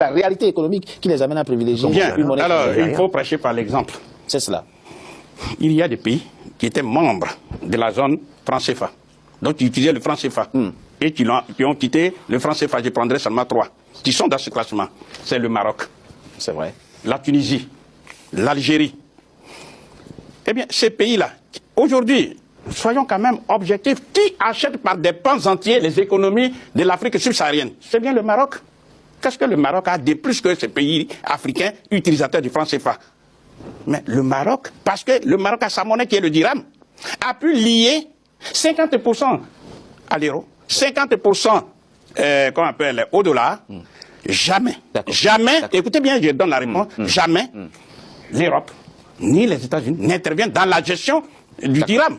la réalité économique qui les amène à privilégier une monnaie. Alors, il faut prêcher par l'exemple. C'est cela. Il y a des pays qui étaient membres de la zone franc CFA, donc qui utilisaient le franc CFA, et qui ont quitté le franc CFA. Je prendrai seulement 3, qui sont dans ce classement. C'est le Maroc. C'est vrai. La Tunisie, l'Algérie. Eh bien, ces pays-là, aujourd'hui, soyons quand même objectifs, qui achète par des pans entiers les économies de l'Afrique subsaharienne? C'est bien le Maroc. Qu'est-ce que le Maroc a de plus que ces pays africains utilisateurs du franc CFA? Mais le Maroc, parce que le Maroc a sa monnaie qui est le dirham, a pu lier 50% à l'euro, 50% qu'on appelle au dollar. Jamais, jamais, écoutez bien, je donne la réponse, jamais l'Europe ni les États-Unis n'interviennent dans la gestion du dirham.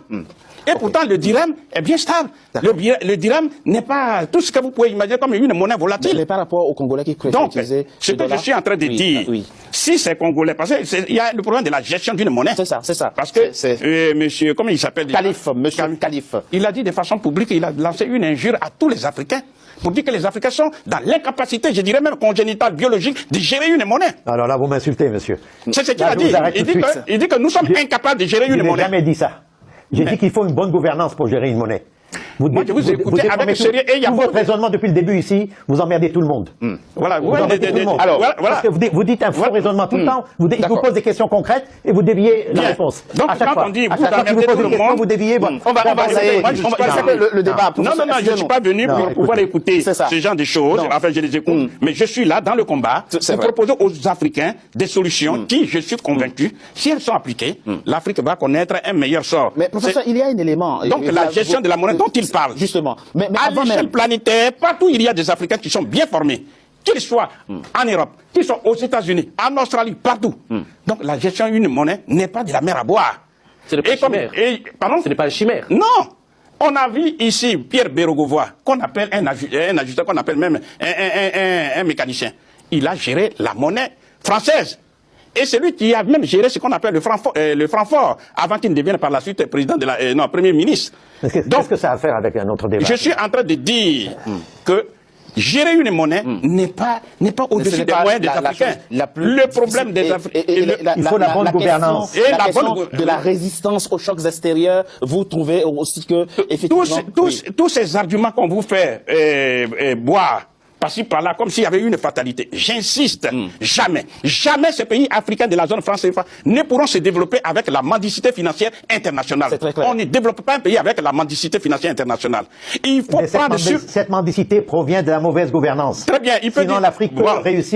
Et pourtant, le dirham est bien stable. Le dirham n'est pas tout ce que vous pouvez imaginer comme une monnaie volatile. Mais par rapport aux Congolais qui préfèrent utiliser ce que je suis en train de dire, si ces Congolais, parce qu'il y a le problème de la gestion d'une monnaie. C'est ça, c'est ça. Parce que monsieur, comment il s'appelle? Monsieur Khalif. Il a dit de façon publique, il a lancé une injure à tous les Africains, pour dire que les Africains sont dans l'incapacité, je dirais même congénitale, biologique, de gérer une monnaie. Alors là, vous m'insultez, monsieur. C'est ce qu'il a dit. Il dit que nous sommes incapables de gérer une monnaie. Je n'ai jamais dit ça. J'ai dit qu'il faut une bonne gouvernance pour gérer une monnaie. Moi, je vous écoute avec sérieux. Et il y a votre raisonnement depuis le début ici, vous emmerdez tout le monde. Voilà, vous emmerdez tout le monde. Alors, voilà. Parce que vous dites un faux raisonnement tout le temps, il vous pose des questions concrètes et vous déviez la réponse. Donc, quand on dit vous emmerdez tout le monde, vous déviez. On va le débat. Non, je ne suis pas venu pour pouvoir écouter ce genre de choses. Enfin, je les écoute. Mais je suis là dans le combat pour proposer aux Africains des solutions qui, je suis convaincu, si elles sont appliquées, l'Afrique va connaître un meilleur sort. Mais professeur, il y a un élément. Donc, la gestion de la monnaie dont il parle. Justement. Mais à l'échelle planétaire, partout il y a des Africains qui sont bien formés, qu'ils soient en Europe, qu'ils soient aux États-Unis, en Australie, partout. Donc la gestion d'une monnaie n'est pas de la mer à boire. Ce n'est pas une chimère. Pardon? Ce n'est pas une chimère. Non. On a vu ici Pierre Bérogovoy, qu'on appelle un ajusteur, qu'on appelle même un mécanicien. Il a géré la monnaie française. Et c'est lui qui a même géré ce qu'on appelle le franc fort, avant qu'il ne devienne par la suite président de Premier ministre. Qu'est-ce que ça a à faire avec un autre débat? Je suis en train de dire que gérer une monnaie n'est pas au-dessus des moyens des Africains. Le problème des Africains... Il faut la bonne gouvernance. Et la question de la résistance aux chocs extérieurs, vous trouvez aussi que... effectivement, tous ces arguments qu'on vous fait boire, par-ci, par-là, comme s'il y avait une fatalité. J'insiste, jamais ces pays africains de la zone franc CFA ne pourront se développer avec la mendicité financière internationale. On ne développe pas un pays avec la mendicité financière internationale. Il faut prendre cette mendicité provient de la mauvaise gouvernance. Très bien. Sinon, l'Afrique peut réussir.